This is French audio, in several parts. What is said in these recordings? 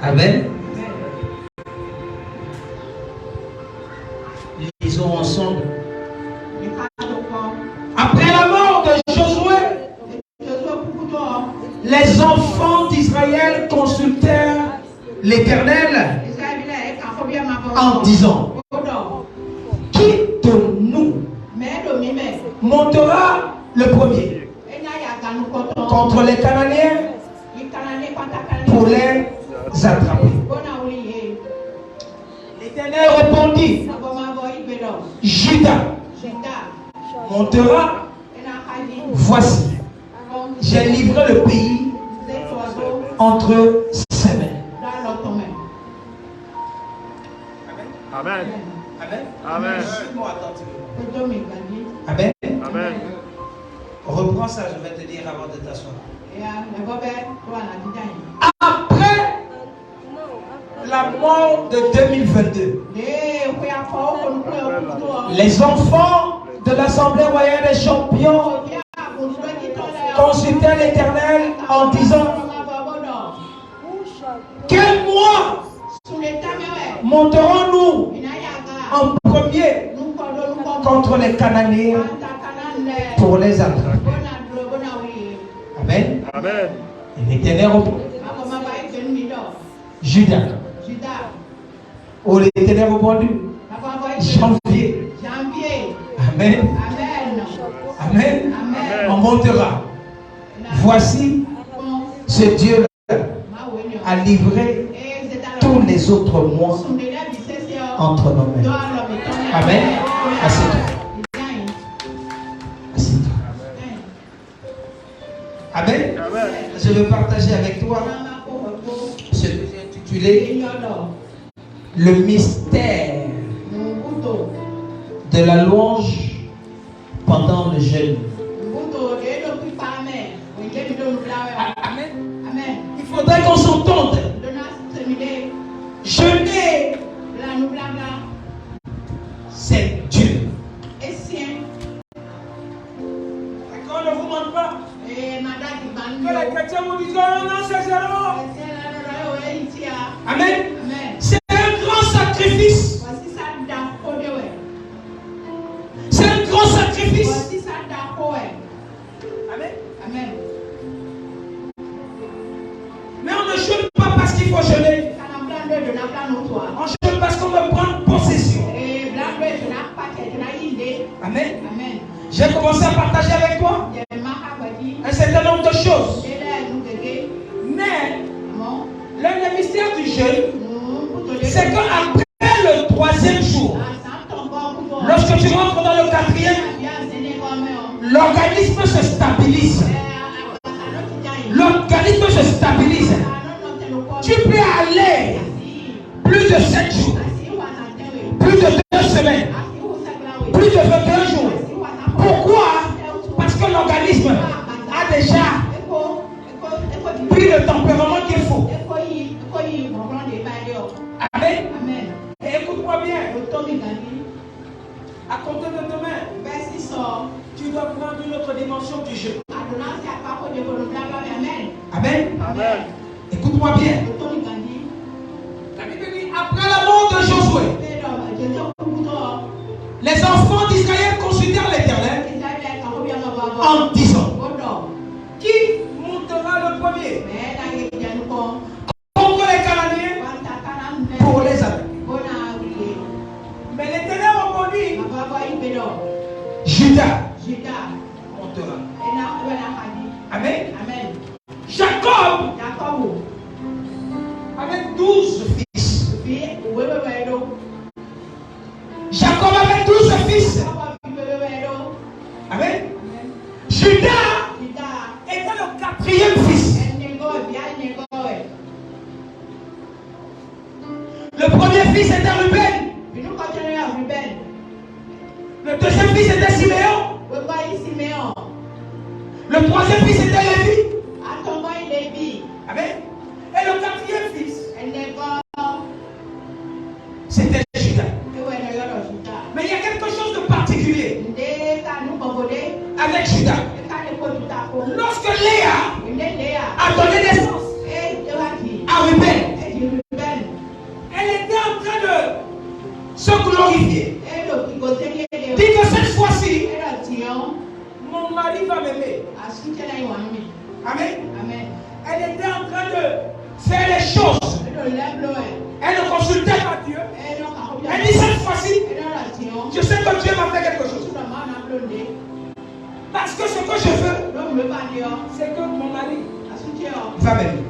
Amen. Lisons ensemble. Après la mort de Josué, les enfants d'Israël consultèrent l'Éternel en disant: qui de nous montera le premier contre les Cananéens pour les attraper? L'Éternel répondit: Judas montera. Voici, j'ai livré le pays entre ses mains. Amen. Amen. Amen. Amen. Amen. Reprends ça, je vais te dire avant de t'asseoir. Après la mort de 2022, les enfants de l'Assemblée royale des champions consultèrent l'Éternel en disant: quel mois monterons-nous en premier contre les Cananéens pour les attraper? Amen. Amen. Et l'Éternel répond: Judas. Oh, l'Éternel répondit: janvier. Amen. Amen. On montera. Voici, ce Dieu-là a livré tous les autres mois entre nos mains. Amen. Assieds-toi. Assieds-toi. Amen. Je veux partager avec toi ce que j'ai intitulé le mystère de la louange pendant le jeûne. Amen. Il faudrait qu'on s'entende. Jeûner, c'est Dieu. D'accord, ne vous mente pas. Que les chrétiens vous disent: non, non, c'est zéro. Amen. C'est un grand sacrifice. C'est un grand sacrifice. Amen. Mais on ne jeûne pas parce qu'il faut jeûner. On jeûne parce qu'on veut prendre possession. Amen. J'ai commencé à partager avec toi un certain nombre de choses. Mais l'un des mystères du jeûne, c'est qu'après le troisième jour, lorsque tu rentres dans le quatrième, l'organisme se stabilise. L'organisme se stabilise. Tu peux aller plus de 7 jours, plus de 2 semaines, plus de 21 jours. Pourquoi? Parce que l'organisme a déjà pris le tempérament qu'il faut. Amen. Et écoute-moi bien. À compter de demain, tu dois prendre une autre dimension du jeu. Amen. Amen. Écoute-moi bien. La Bible dit: après la mort de Josué, les enfants d'Israël consultèrent l'Éternel en disant: qui montera le premier contre les Cananéens pour les attaquer? Mais l'Éternel répondit: Judas montera. Amen. Jacob avec 12 fils. Jacob avait 12 fils. Amen. Judas était le 4e fils. Le premier fils était Ruben. Le 2e fils était Siméon. Le 3e fils était Lévi. Amen. Et le 4e fils, c'était Judas. Mais il y a quelque chose de particulier avec Judas. Lorsque Léa a donné naissance à Ruben, de faire les choses, elle ne consultait pas Dieu. Elle dit cette fois-ci, je sais que Dieu m'a fait quelque chose. Parce que ce que je veux, c'est que mon mari va m'aimer.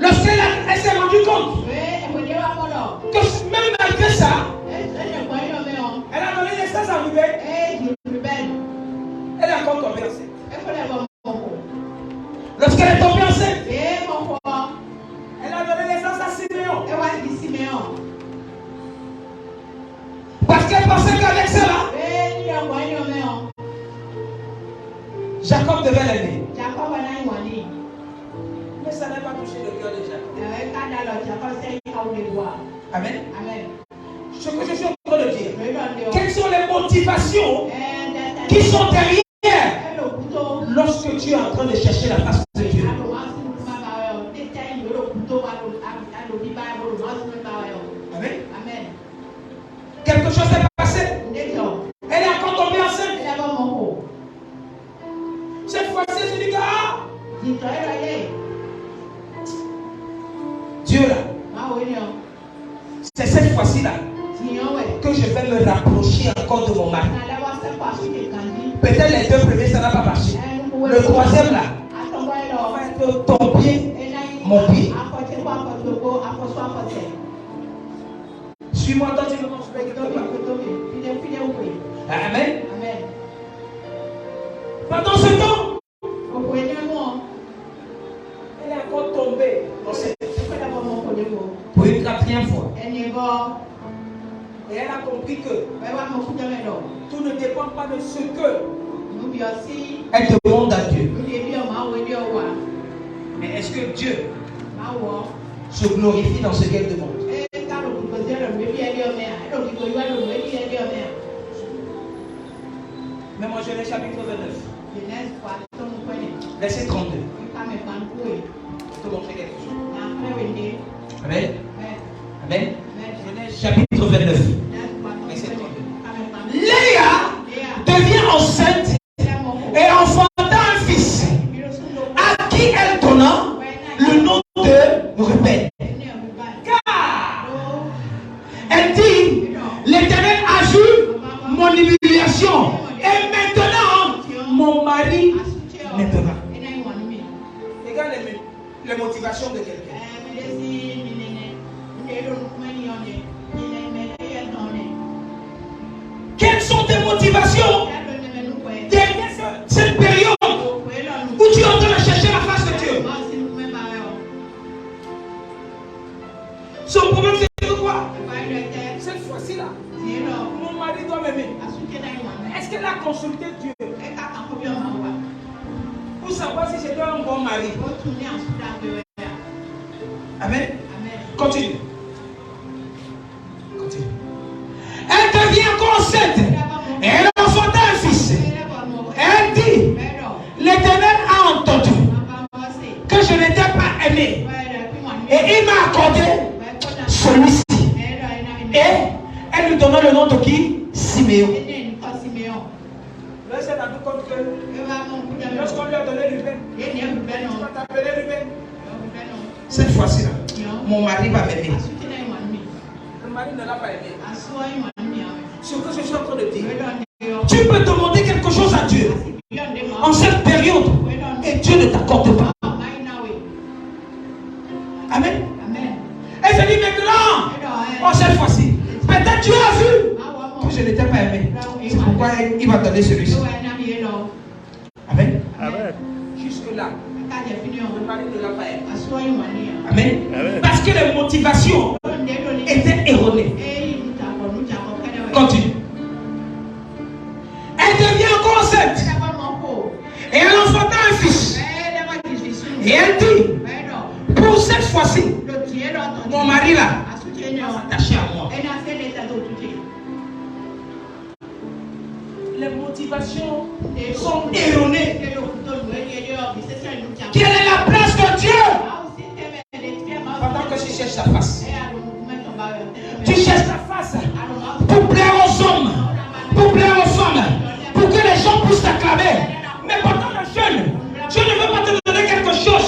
Lorsqu'elle s'est rendue compte que même malgré ça, elle a donné naissance à Ruben. Elle a encore tombé enceinte. Lorsqu'elle est tombée enceinte, elle a donné naissance à Siméon. Parce qu'elle pensait qu'avec cela, Jacob devait l'aimer. Mais ça n'a pas touché le cœur de Jacob. Amen. Ce que je suis en train de dire, quelles sont les motivations qui sont derrière lorsque tu es en train de chercher la face de Dieu? Amen. Quelque chose s'est passé. Elle est encore tombée enceinte. Cette fois-ci, je dis que Dieu là, c'est cette fois-ci là que je vais me rapprocher encore de mon mari. Peut-être les deux premiers ça n'a pas marché. Le troisième là va être ton pied, mon pied. Suis-moi, toi tu me construis quelque part. Amen. Pendant ce temps, elle est encore tombée enceinte pour une quatrième fois. Et elle a compris que tout ne dépend pas de ce que elle demande à Dieu. Mais est-ce que Dieu se glorifie dans ce qu'elle demande? Mais moi je l'ai chapitre 29. Verset 32. Je te montrer quelque chose. Amen. Amen. Chapitre 29. Verset 32. Léa devient enceinte et enfanta un fils à qui elle donna le nom de Ruben. Car elle dit, l'Éternel a vu mon humiliation et maintenant mon mari m'aimera. Regarde les motivations de quelqu'un. Quelles sont tes motivations derrière cette période où tu es en train de chercher la face de Dieu? Son problème c'est que quoi? Cette fois-ci là, mon mari doit m'aimer. Est-ce qu'elle a consulté Dieu pour savoir si j'étais un bon mari? Amen. Continue. Elle devient encore enceinte et elle enfanta un fils. Elle dit, l'Éternel a entendu que je n'étais pas aimé et il m'a accordé celui-ci. Et elle lui donna le nom de qui? Siméon. Là, c'est rendu compte que lorsqu'on lui a donné Ruben, tu vas t'appeler Ruben. Cette fois-ci là, mon mari va m'aimer. Le mari ne l'a pas aimé. Ce que je suis en train de dire, tu peux demander quelque chose à Dieu en cette période et Dieu ne t'accorde pas. Amen. Et je dis maintenant, cette fois-ci, peut-être Dieu a vu que je n'étais pas aimé. C'est pourquoi il va donner celui-ci. Amen. Jusque-là, le mari ne l'a pas aimé. Amen. Parce que les motivations étaient erronées. Continue. Elle devient encore enceinte. Et elle enfanta un fils. Et elle dit, pour cette fois-ci, mon mari là, attaché à moi. Les motivations sont erronées. Quelle est la place de Dieu pendant que tu cherches ta face? Tu cherches ta face pour plaire aux hommes, pour plaire aux femmes, pour que les gens puissent t'acclamer. Mais pendant le jeûne, Dieu ne veut pas te donner quelque chose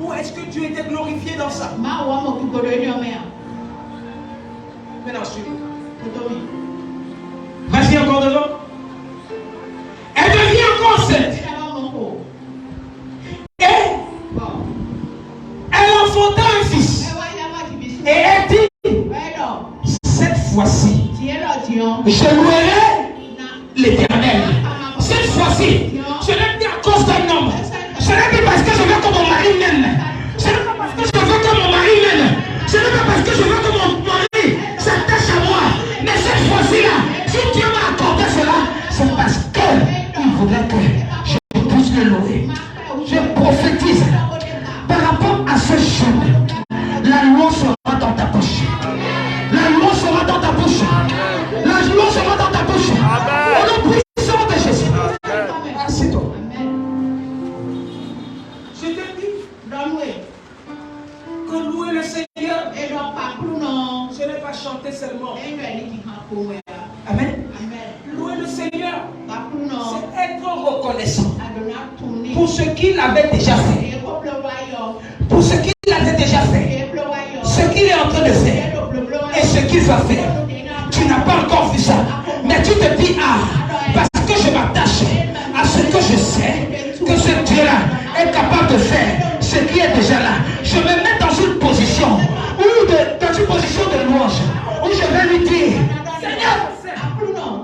Où est-ce que Dieu était glorifié dans ça? Maintenant, suivez. Vas-y encore devant. Elle devient encore enceinte. Et elle enfanta un fils. Et elle dit, cette fois-ci, je louerai l'Éternel. Cette fois-ci, ce n'est pas à cause d'un homme. Ce n'est pas parce que je veux que mon mari m'aime. Ce n'est pas parce que je veux que mon mari m'aime. Ce n'est pas parce que je veux que mon mari s'attache à moi. Mais cette fois-ci-là, si Dieu m'a accordé cela, c'est parce qu'il voudrait que je puisse le louer. Je prophétise par rapport à ce jeune. La loi sera dans ta bouche. La loi sera dans ta bouche. La loi sera dans ta bouche. Au nom puissant de Jésus. Assieds-toi. Je te dis, que louer le Seigneur, ce n'est pas chanter seulement. Amen. Louer le Seigneur, c'est être reconnaissant pour ce qu'il avait déjà fait. Pour ce qu'il avait déjà fait. Ce qu'il est en train de faire. Et ce qu'il va faire. Tu n'as pas encore vu ça. Mais tu te dis, parce que je m'attache à ce que je sais, que ce Dieu-là est capable de faire ce qui est déjà là. Je me mets dans une position, dans une position de louange, où je vais lui dire, Seigneur,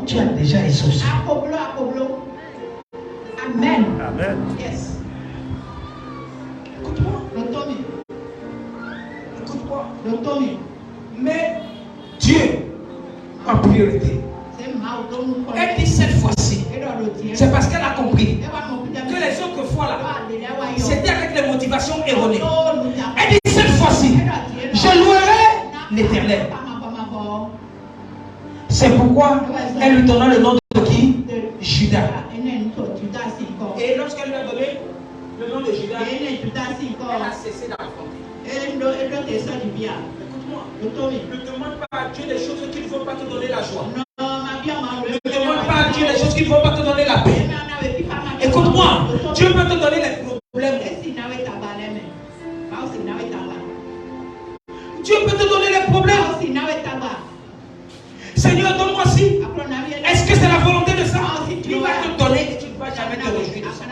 tu as déjà exaucé. Amen. Amen. Yes. Écoute-moi. Écoute-moi. Mais Dieu en priorité. Elle dit cette fois-ci, c'est parce qu'elle a compris que les autres fois là, c'était avec des motivations erronées. Elle dit cette fois-ci, je louerai l'Éternel. C'est pourquoi elle lui donna le nom de qui? Judas. Et lorsqu'elle lui a donné le nom de Judas, elle a cessé d'enfanter. Écoute-moi, ne demande pas à Dieu des choses qui ne vont pas te donner la joie. Ne demande pas à Dieu des choses qui ne vont pas te donner la paix. Écoute-moi, Dieu peut te donner les problèmes. Dieu peut te donner les problèmes. Seigneur, donne-moi ci. Est-ce que c'est la volonté de ça? Il va te donner et tu ne vas jamais te réjouir de ça.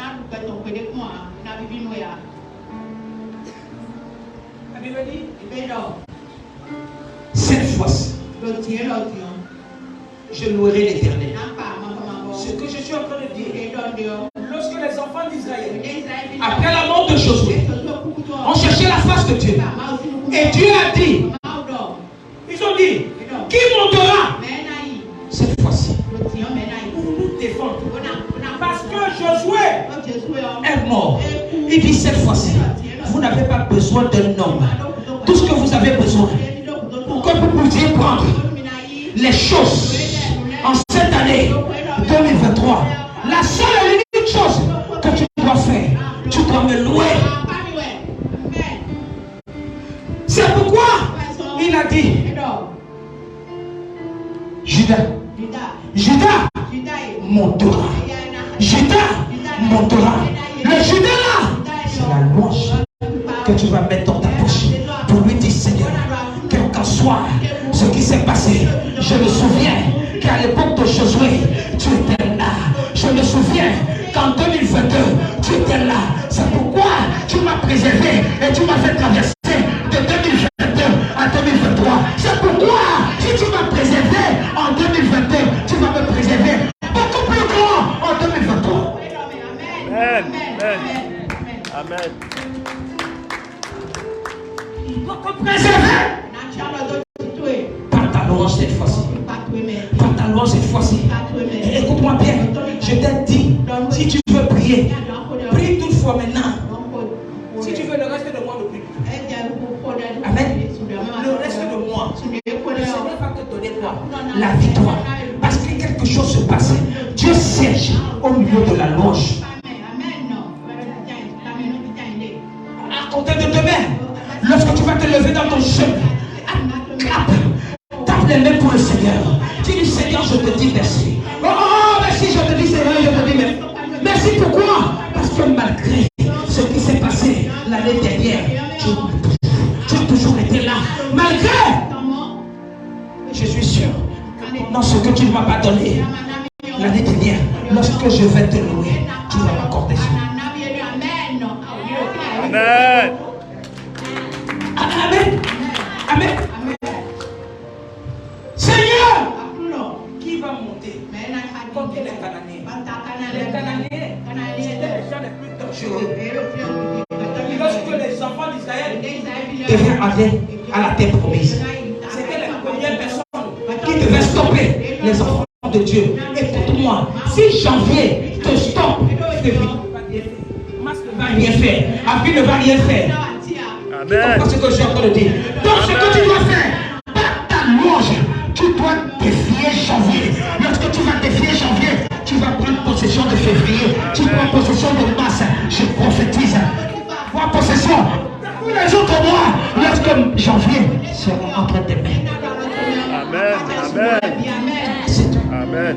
La Bible dit, cette fois-ci, je louerai l'Éternel. Ce que je suis en train de dire, lorsque les enfants d'Israël, après la mort de Josué, ont cherché la face de Dieu, et Dieu a dit, ils ont dit, qui montera cette fois-ci pour nous défendre? Parce que Josué est mort. Il dit cette fois-ci, vous n'avez pas besoin d'un homme. Tout ce que vous avez besoin, pour que vous puissiez prendre les choses en cette année 2023, la seule et l'unique chose que tu dois faire, tu dois me louer. C'est pourquoi il a dit, Judas montera. Judas montera. Le Judas là, c'est la louange que tu vas mettre dans ta bouche pour lui dire, Seigneur, quel qu'en soit ce qui s'est passé, je me souviens qu'à l'époque de Josué, tu étais là. Je me souviens qu'en 2022, tu étais là. C'est pourquoi tu m'as préservé et tu m'as fait traverser de 2022 à 2023. C'est pourquoi si tu m'as préservé en 2022, tu vas me préserver beaucoup plus grand en 2023. Amen. Amen. Il doit te préserver par ta louange cette fois-ci. Par ta louange cette fois-ci. Écoute-moi bien, je t'ai dit, si tu veux prier, prie toutefois maintenant. Si tu veux le reste de moi, ne prie plus. Amen. Le reste de moi, le Seigneur va te donner quoi? La victoire. Parce que quelque chose se passe. Dieu siège au milieu de la louange. À compter de demain, lorsque tu vas te lever dans ton jeûne, tape les mains pour le Seigneur. Tu dis, Seigneur, je te dis merci. Oh, merci, je te dis, Seigneur, je te dis merci. Merci pourquoi? Parce que malgré ce qui l'année dernière, tu as toujours été là. Malgré, je suis sûr, dans ce que tu ne m'as pas donné l'année dernière, lorsque je vais te louer, tu vas m'accorder ça. Amen. Amen. Amen. Seigneur, qui va monter contre les Cananéens? Les Cananéens, c'était les gens les plus dangereux. Lorsque les enfants d'Israël devaient aller à la terre promise, c'était les premières personnes qui devaient stopper les enfants de Dieu. Écoute-moi, si janvier te stoppe, février ne va rien faire. Avril ne va rien faire. Amen. C'est ce que j'ai encore de dire. Donc ce que tu dois faire, pas ta louange, tu dois défier janvier. Lorsque tu vas défier janvier, tu vas prendre possession de février, tu prends possession de mars. Je prophétise. Prends possession. Tous les autres mois, lorsque janvier sera entre tes mains. Amen. Amen. C'est tout. Amen.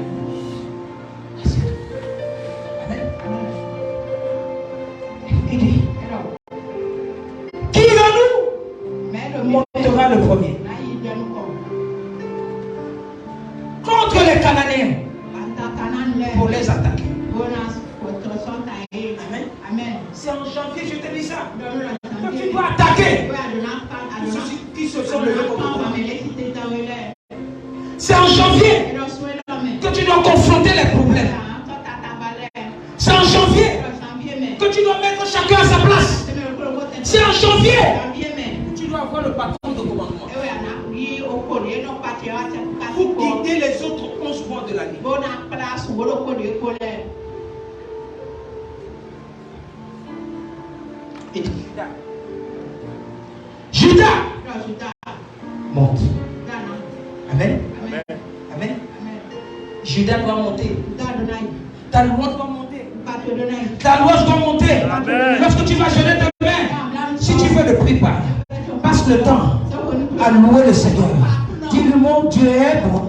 Il dit, qui de nous montera le premier contre les Cananéens pour les attaquer? Amen. C'est en janvier, je te dis ça. Que tu dois attaquer ceux qui se sont levés contre toi. C'est en janvier que tu dois confronter les problèmes. C'est en janvier que tu dois mettre chacun à sa place. C'est en janvier que tu dois avoir le patron de commandement pour guider les autres 11 mois de l'année. Et Judas monte. Amen. Amen. Judas doit monter. Ta loi doit monter. Ta loi doit monter. Amen. Lorsque tu vas jeûner demain, si tu veux le prépare, passe le temps à louer le Seigneur. Dis-lui, mon Dieu est bon.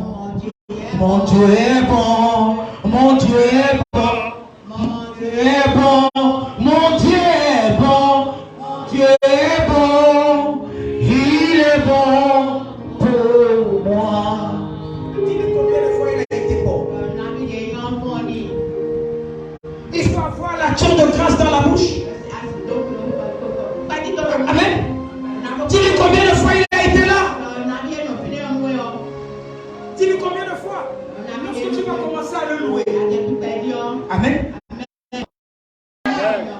Mon Dieu est bon. Mon Dieu est bon. Mon Dieu est bon. Mon Dieu est bon. Mon Dieu est bon. Il est bon pour moi. Dis-lui combien de fois il a été bon. Il faut avoir l'action de grâce dans la bouche. Amen. Dis-lui combien de fois il a été là. Dis-lui combien de fois. Lorsque tu vas commencer à le louer. Amen.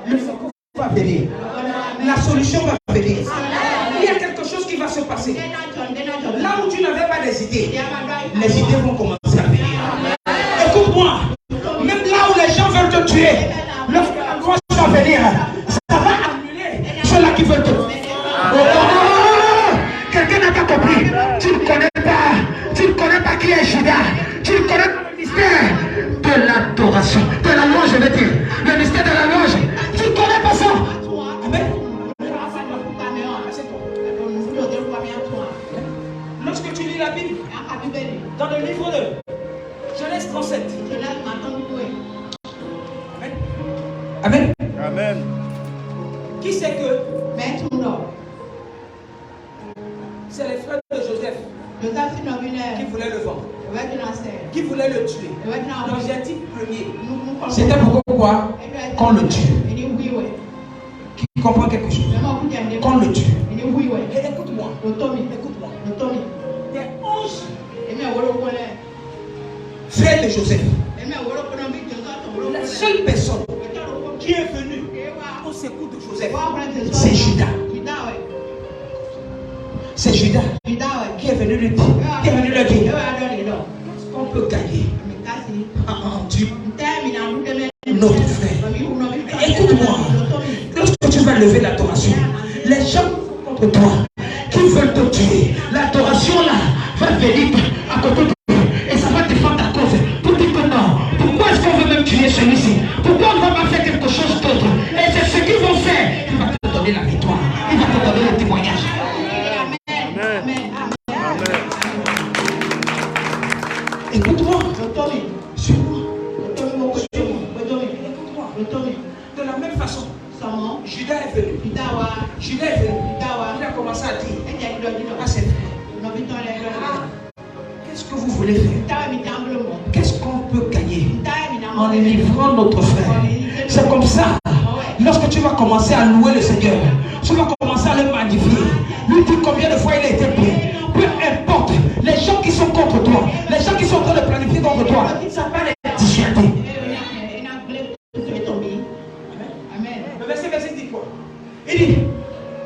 Le secours va venir. La solution va venir. Il y a quelque chose qui va se passer. Là où tu n'avais pas les idées vont commencer à venir. Écoute-moi. Même là où les gens veulent te tuer, lorsque la grâce va venir, ça va annuler ceux-là qui veulent te tuer. Quelqu'un n'a pas compris. Tu ne connais pas qui est Judas. Tu ne connais pas le mystère de l'adoration, de la louange, je veux dire. Le mystère de la louange. Tu ne connais pas ça. Amen. Lorsque tu lis la Bible, dans le livre de Genèse 37. Amen. Amen. Qui c'est que c'est les frères de Joseph qui voulaient le vendre, qui voulaient le tuer. L'objectif premier, c'était pourquoi qu'on le tue. Qui comprend quelque chose? Qu'on le tue. Et écoute-moi. Il y a 11 frères de Joseph. La seule personne qui est venue au secours de Joseph, c'est Judas. C'est Judas qui est venu lui dire, qu'on peut gagner en Dieu notre frère. Écoute-moi, lorsque tu vas lever l'adoration, les gens contre toi qui veulent te tuer, l'adoration là va venir à côté de toi et ça va défendre ta cause. Pour dire que non, pourquoi est-ce qu'on veut même tuer celui-ci? Pourquoi on ne va pas faire quelque chose d'autre? Et c'est ce qu'ils vont faire qui va te donner la victoire, il va te donner le témoignage. Écoute-moi, suis-moi. Écoute-moi. De la même façon, Judas est venu. Judas est venu. Il a commencé à dire à ses frères, qu'est-ce que vous voulez faire? Qu'est-ce qu'on peut gagner en livrant notre frère? C'est comme ça. Lorsque tu vas commencer à louer le Seigneur, tu vas commencer à le magnifier. Lui dit combien de fois il a été bien. Peu importe les gens qui sont contre toi, les gens qui sont en train de planifier contre toi, ça va les dissuader. Le verset dit quoi? Il dit,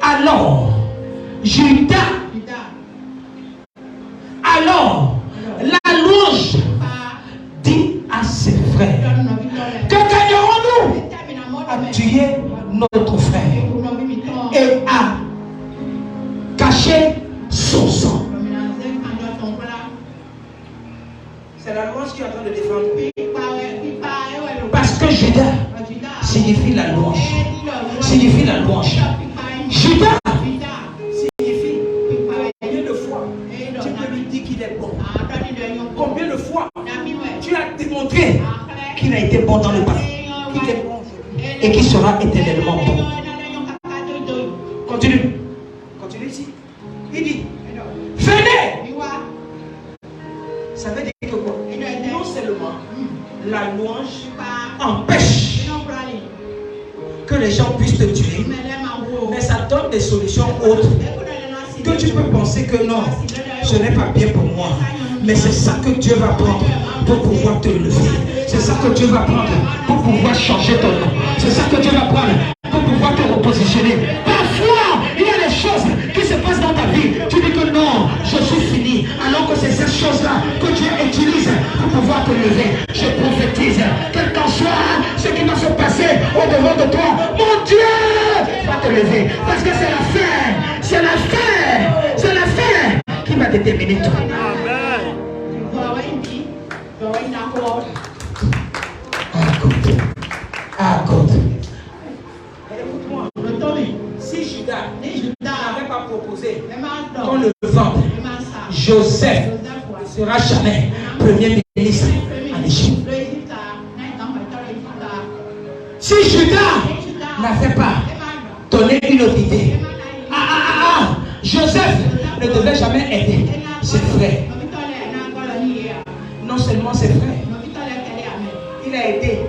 alors, Judas, alors, la louange dit à ses frères, que gagnerons-nous à tuer notre frère et à cacher son sang? C'est la louange qui est en train de défendre. Parce que Judas signifie la louange. Signifie la louange. Judas signifie combien de fois tu peux lui dire qu'il est bon. Combien de fois tu as démontré qu'il a été bon dans le passé, qu'il est bon et qu'il sera éternellement bon. Continue. Continue ici. Il dit, venez. Ça veut dire que quoi? Non seulement la louange empêche que les gens puissent te tuer, mais ça donne des solutions autres que tu peux penser que non, ce n'est pas bien pour moi. Mais c'est ça que Dieu va prendre pour pouvoir te lever. C'est ça que Dieu va prendre pour pouvoir changer ton nom. C'est ça que Dieu va prendre pour pouvoir te repositionner. Parfois, il y a des choses qui se passent dans ta vie. Tu dis que non, je suis fini. Alors que c'est ces choses-là que Dieu utilise pour pouvoir te lever. Je prophétise, quel qu'en soit ce qui va se passer au-devant de toi, mon Dieu va te lever. Parce que c'est la fin. C'est la fin. C'est la fin qui va déterminer tout. Écoute-moi. Si Judas n'avait pas proposé qu'on le vende, Joseph ne sera jamais premier ministre en Égypte. Si Judas n'avait pas donné une autre idée, Joseph ne devait jamais aider ses frères. Non seulement ses frères, il a aidé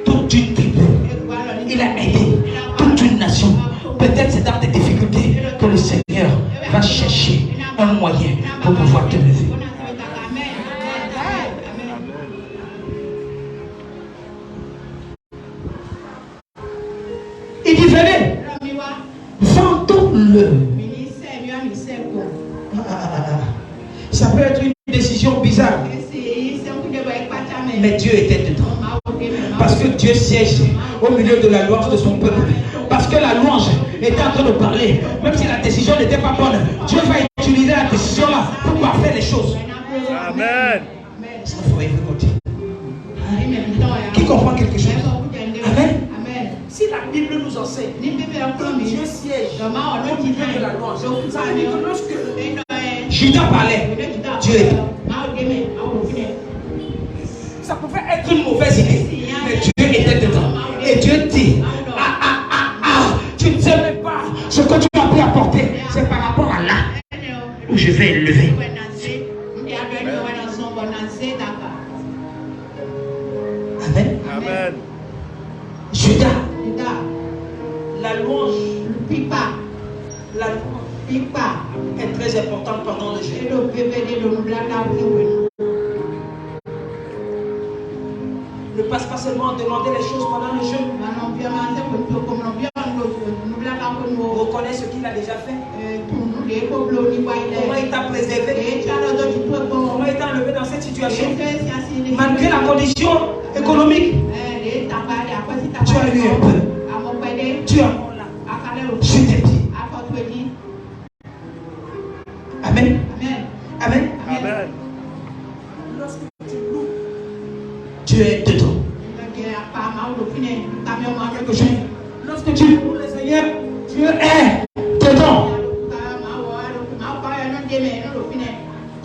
toute une tribu, il a aidé toute une nation. Peut-être c'est dans des difficultés que le Seigneur va chercher un moyen pour pouvoir te lever. Il dit venez, vendons-le. Ça peut être une décision bizarre, mais Dieu était dedans. Parce que Dieu siège au milieu de la louange de son peuple. Parce que la louange était en train de parler. Même si la décision n'était pas bonne, Dieu va utiliser la décision là pour parfaire les choses. Amen. Qui comprend quelque chose? Amen. Si la Bible nous enseigne que Dieu siège au milieu de la louange, ça veut dire que lorsque Judas parlait, Dieu est là. Ça pouvait être une mauvaise idée, mais Dieu était dedans. Et Dieu dit, tu ne sais même pas ce que tu m'as pu apporter. C'est par rapport à là où je vais élever. Amen. Amen. Judas, la louange, la louange est très importante pendant le jeûne. Ne passe pas seulement à demander les choses pendant le jeûne. Reconnais ce qu'il a déjà fait. Comment il t'a préservé. Comment il t'a enlevé dans cette situation. Malgré la condition économique. Tu as eu un peu. Tu as là. Je t'ai dit. Amen. Amen. Amen. Lorsque tu loues, tu es dedans. Quelque chose. Lorsque tu loues le Seigneur, tu es dedans.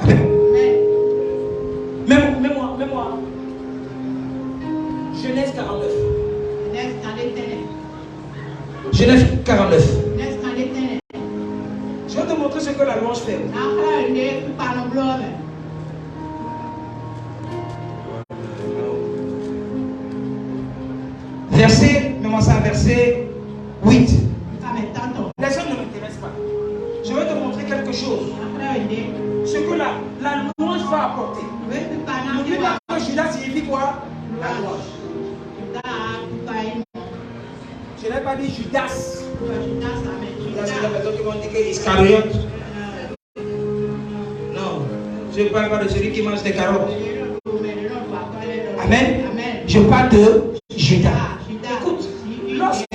Amen. Mets-moi. Genèse 49. Genèse 49. Je vais te montrer ce que la louange fait. Verset, mais moi ça verset 8. Les hommes ne m'intéressent pas. Je vais te montrer quelque chose. Ce que la louange va apporter. N'oublie pas que Judas signifie quoi? La louange. Je n'ai pas dit Judas. Judas, c'est la personne qui m'a dit que Iscariote. Non, je ne parle pas de celui qui mange des carottes. Amen. Je parle de Judas. Écoute, lorsque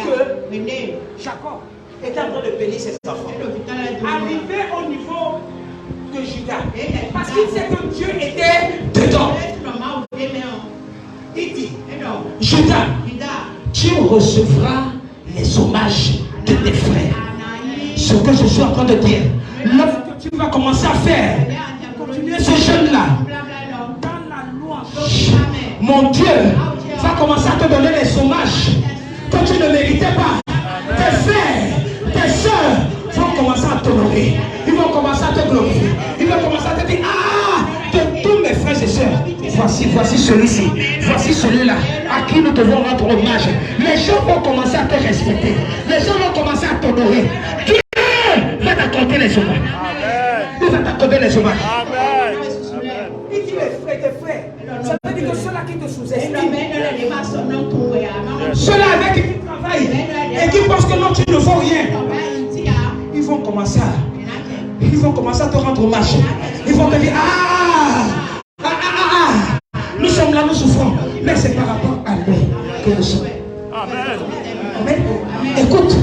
Jacob était en train de bénir ses enfants, arrivé au niveau de Judas, parce qu'il sait que Dieu était dedans, il dit, Judas, tu recevras les hommages de tes frères. Ce que je suis en train de dire, lorsque tu vas commencer à faire, continuer ce jeûne-là, dans la louange, mon Dieu va commencer à te donner les hommages que tu ne méritais pas. Tes frères, tes soeurs vont commencer à t'honorer. Ils vont commencer à te glorifier. Ils vont commencer à te dire, ah, de tous mes frères et sœurs, voici celui-ci, voici celui-là, à qui nous devons rendre hommage. Les gens vont commencer à te respecter. Les gens vont commencer à t'honorer. Dieu va t'accorder les hommages. Il va t'accorder les hommages. Il dit tes frères. Ça veut dire que ceux-là qui te sous-estiment, ceux-là avec qui tu travailles et qui pensent que non, tu ne vaux rien, ils vont commencer à te rendre hommage. Ils vont te dire, nous sommes là, nous souffrons, mais c'est par rapport à lui que nous sommes. Amen. Écoute,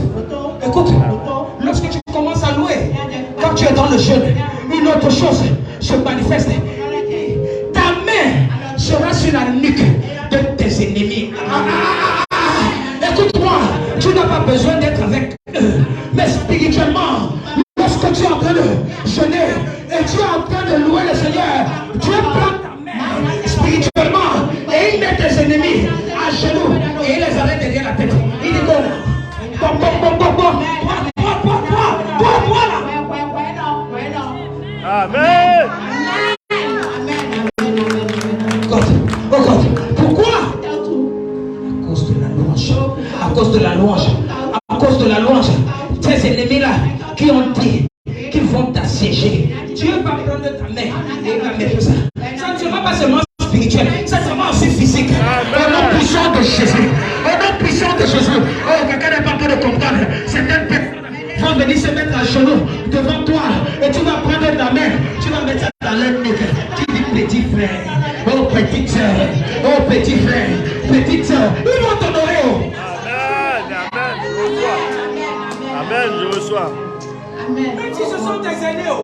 lorsque tu commences à louer, quand tu es dans le jeûne, une autre chose se manifeste. Ta main sera sur la nuque de tes ennemis. Écoute-moi, tu n'as pas besoin d'être avec eux, mais spirituellement, lorsque tu es en train de jeûner et tu es en train de louer le Seigneur, Dieu prend ta main spirituellement et il met tes ennemis à genoux et il les arrête derrière la tête. Il dit Amen. Pourquoi? À cause de la louange. À cause de la louange. Tes ennemis là qui ont dit qu'ils vont t'assiéger. Dieu va prendre ta main et va mettre ça. Ça ne sera pas seulement spirituel, ça sera aussi physique. Au nom puissant de Jésus. Au nom puissant de Jésus. Oh, quelqu'un n'est pas en train de comprendre. Certaines personnes vont venir se mettre à genoux devant toi et tu vas prendre ta main, tu vas mettre ça dans leur nuque. Tu dis petit frère, oh petite soeur, oh petit frère, petite soeur, ils vont t'honorer. Amen, je reçois. Même si ce sont tes aînés,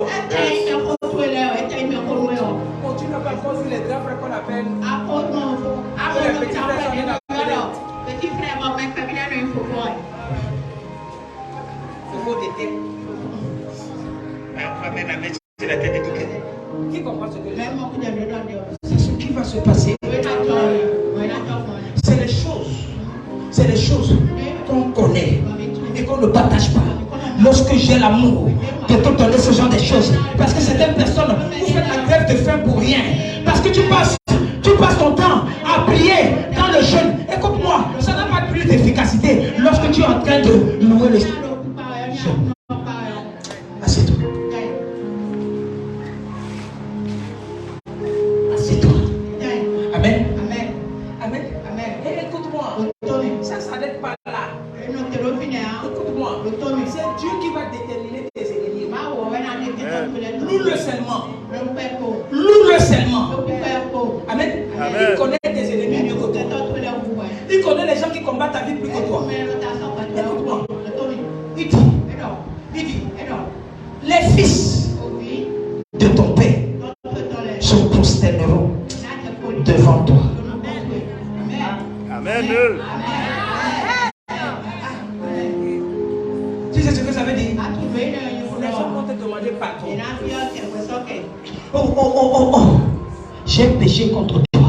tu n'as pas posé les grands frères qu'on appelle. Les petits frères sont bien appelés. Petit frère, mon mec, il faut des têtes. Ramène la main sur la tête de quelqu'un. Qui comprend ce que je dis? C'est ce qui va se passer. C'est les choses qu'on connaît et qu'on ne partage pas. Lorsque j'ai l'amour de te donner ce genre de choses, parce que certaines personnes, vous faites la grève de faim pour rien, parce que tu passes ton temps à prier dans le jeûne. Écoute-moi, ça n'a pas plus d'efficacité lorsque tu es en train de louer le Seigneur. Assieds-toi. Assieds-toi. Amen. Amen. Et écoute-moi, ça n'est pas là. Écoute-moi, c'est Dieu qui va déterminer tes ennemis. Loue-le seulement. Loue-le seulement. Amen. Il connaît tes ennemis mieux que toi. Il connaît les gens qui combattent ta vie plus que toi. Écoute-moi. Il dit, les fils de ton père se prosterneront devant toi. Amen. Tu sais ce que ça veut dire? Les gens vont te demander pardon. Oh. J'ai péché contre toi.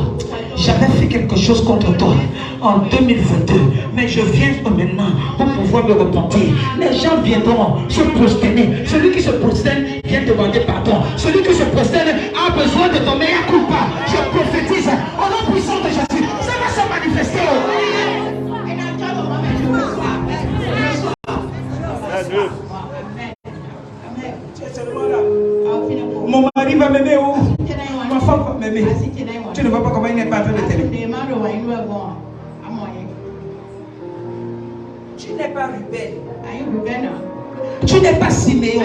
J'avais fait quelque chose contre toi en 2022, mais je viens maintenant pour pouvoir me repentir. Les gens viendront se prosterner. Celui qui se prosterne vient demander pardon. Celui qui se prosterne a besoin de ton meilleur culpa. Je prophétise au nom puissant de Jésus. Ça va se manifester. Mon mari va m'aimer ou ma femme va m'aimer. Tu ne vois pas comment il n'est pas en train de t'aimer. Tu n'es pas Ruben. Tu n'es pas Siméon.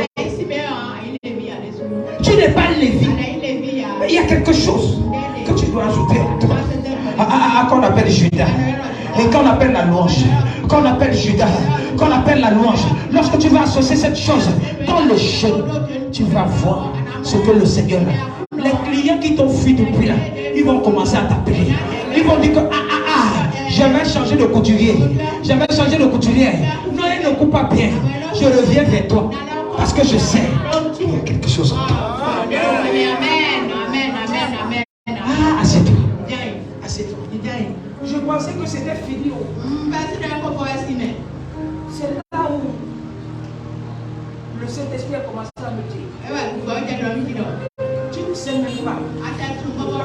Tu n'es pas Lévi. Il y a quelque chose que tu dois ajouter en toi. Qu'on appelle Judas. Et qu'on appelle la louange. Qu'on appelle Judas. Qu'on appelle la louange. Lorsque tu vas associer cette chose dans le jeûne, tu vas voir ce que le Seigneur a. Les clients qui t'ont fui depuis là, ils vont commencer à t'appeler. Ils vont dire que je vais changer de couturier. Je vais changer de couturier. Non, il ne coupe pas bien. Je reviens vers toi. Parce que je sais qu'il y a quelque chose en toi. Assieds-toi. Assieds-toi. Je pensais que c'était fini. C'est là où le Saint-Esprit a commencé à me dire. Tu ne sais même pas.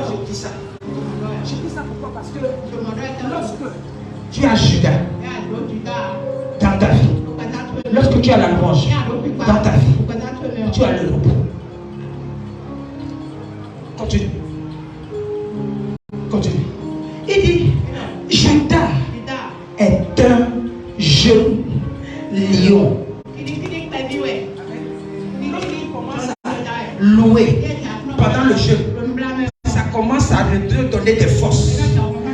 Je dis ça. Je dis ça pourquoi? Parce que lorsque tu as Judas dans ta vie, lorsque tu as la louange dans ta vie, tu as le repos. Continue. Continue. Il dit, Judas est un jeune lion. Loué pendant le jeûne, ça commence à te donner des forces.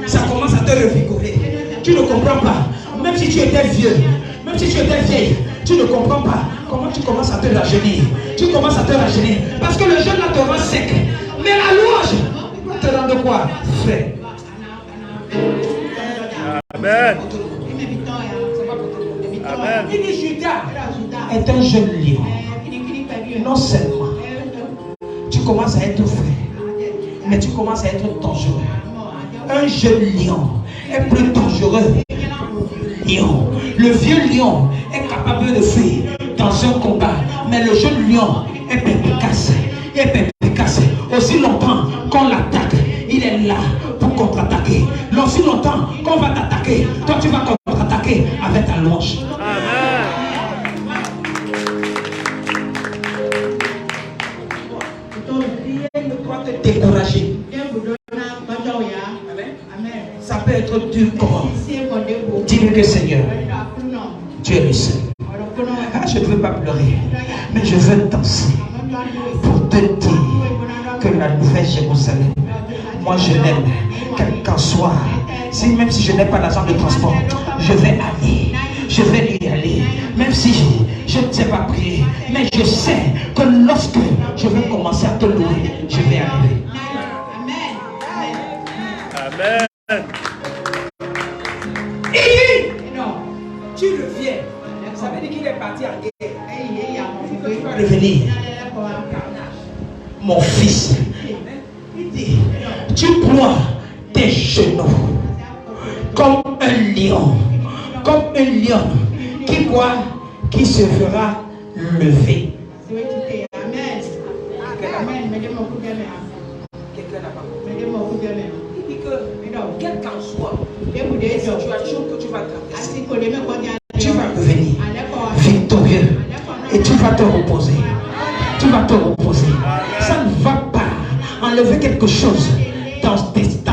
Ça commence à te revigorer. Tu ne comprends pas. Même si tu étais vieux, même si tu étais vieille, tu ne comprends pas comment tu commences à te rajeunir. Tu commences à te rajeunir. Parce que le jeûne là te rend sec. Mais la louange te rend de quoi? Frais. Amen. Amen. Il dit Judas est un jeune lion. Non seulement tu commences à être frais, mais tu commences à être dangereux. Un jeune lion est plus dangereux que le vieux lion. Le vieux lion est capable de fuir dans un combat, mais le jeune lion est perspicace. Il est perspicace. Aussi longtemps qu'on l'attaque, il est là pour contre-attaquer. Aussi longtemps qu'on va t'attaquer, toi tu vas contre-attaquer avec ta louange. Découragé. Ça peut être dur comment? Dis-lui que Seigneur, tu es le seul. Je ne veux pas pleurer, mais je veux danser pour te dire que la nouvelle Jérusalem, moi je l'aime, quel qu'en soit. Même si je n'ai pas l'argent de transport, je vais aller. Je vais y aller. Même si je ne sais pas prier, mais je sais que lorsque je vais commencer à te louer, je vais arriver. Amen. Il dit, tu reviens. Ça veut dire qu'il est parti en guerre. Il peut revenir. Mon fils, il dit, tu ploies tes genoux comme un lion. Comme un lion qui quoi? Qui se fera lever. Amen. Quelqu'un n'a pas compris. Il dit que, quel qu'en soit les situations que tu vas traverser, tu vas revenir victorieux et tu vas te reposer. Tu vas te reposer. Ça ne va pas enlever quelque chose dans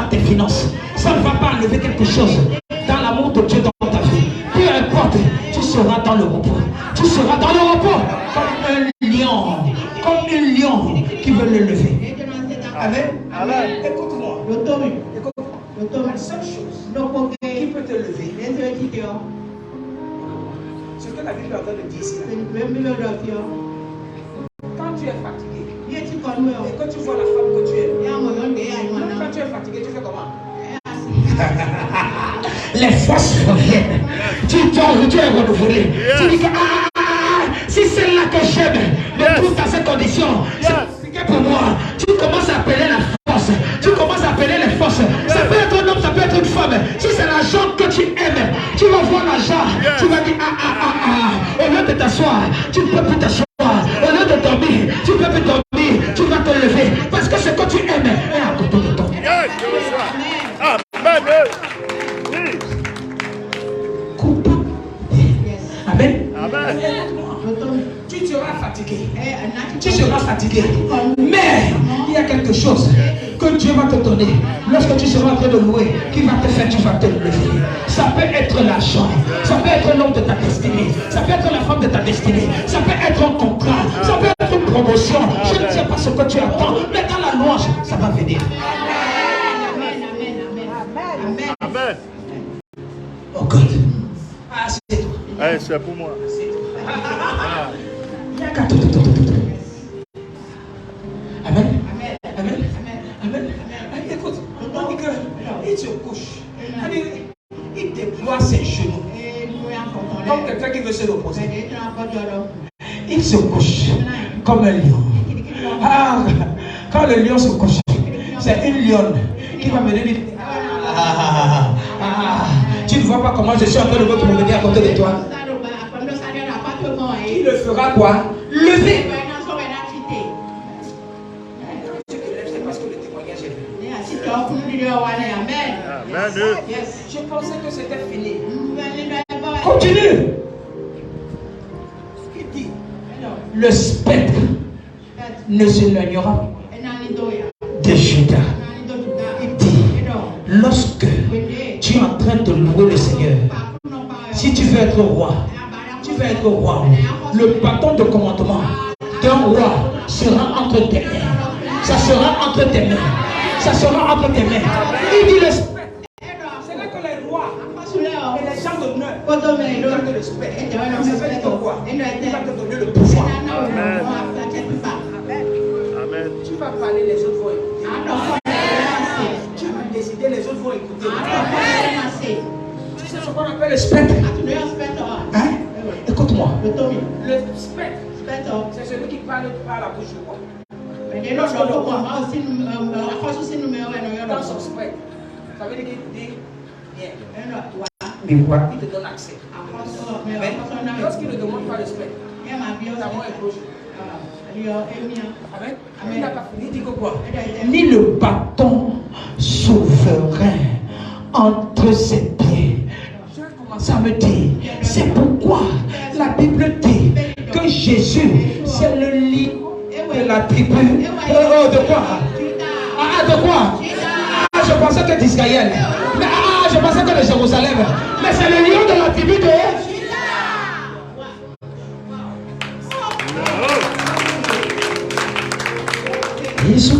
tes finances. Ça ne va pas enlever quelque chose dans l'amour de Dieu dans ta vie. Peu importe, tu seras dans le repos. Tu seras dans le repos comme un lion. Comme un lion qui veut le lever. Amen. Amen. Écoute-moi. Écoute-moi. La seule chose qui peut te lever, ce que la Bible est en train de dire ici. Quand tu es fatigué et que tu vois la femme que tu aimes, quand tu es fatigué, tu fais comment? Les forces reviennent. Tu es renouvelé. Tu dis que si c'est là que j'aime, me trouve dans cette condition, c'est pour moi. Tu commences à appeler la force. Tu commences à appeler les forces. Ça peut être un homme, ça de t'asseoir, tu ne peux plus t'asseoir. Au lieu de dormir, tu ne peux plus dormir. Tu vas te lever. Parce que ce que tu aimes est à côté de toi. Amen. Amen. Amen. Tu seras fatigué. Tu seras fatigué. Mais il y a quelque chose que Dieu va te donner. Lorsque tu seras en train de louer, qui va te faire, tu vas te lever. Ça peut être l'argent. Ça peut être l'homme de ta destinée. Ça peut être la femme de ta destinée. Ça peut être un contrat. Ça peut être une promotion. Je ne sais pas ce que tu attends. Mais dans la louange, ça va venir. Amen. Oh God. Ah, c'est toi. Hey, c'est pour moi. Amen. Amen. Amen. Écoute, on dit qu'il se couche. Il déploie ses genoux. Comme quelqu'un qui veut se reposer. Il se couche comme un lion. Ah, quand le lion se couche, c'est une lionne qui va venir dire tu ne vois pas comment je suis en train de me promener à côté de toi. Il le fera quoi? Lever. C'est parce que le témoignage est venu. Amen. Je pensais que c'était fini. Continue. Il dit, le spectre ne s'éloignera de Judas. Il dit, lorsque tu es en train de louer le Seigneur, si tu veux être roi, le bâton de commandement d'un roi sera entre tes mains. Ça sera entre tes mains. Ça sera entre tes mains. Il dit le spectre. C'est là que les rois et les gens d'honneur regardent le spectre. C'est fait de quoi? Il va te donner le pouvoir. Amen. Tu vas parler, les autres vont écouter. Tu vas décider, les autres vont écouter. Tu sais ce qu'on appelle le spectre? Hein? Écoute-moi. Le spectre, c'est celui qui parle par la bouche du roi. Dans son spectre, ça veut dire qu'il dit bien. Il te donne accès. Mais lorsqu'il ne demande pas le spectre, ta main est gauche. Amen. Il n'a pas fini, il dit que quoi? Ni le bâton souverain entre ses pieds. Je vais commencer à me dire, c'est pourquoi la Bible dit que Jésus, c'est le lit de la tribu. De quoi? Ah, de quoi? Ah, je pensais que d'Israël. Mais je pensais que de Jérusalem. Mais c'est le lion de la tribu de Il est sous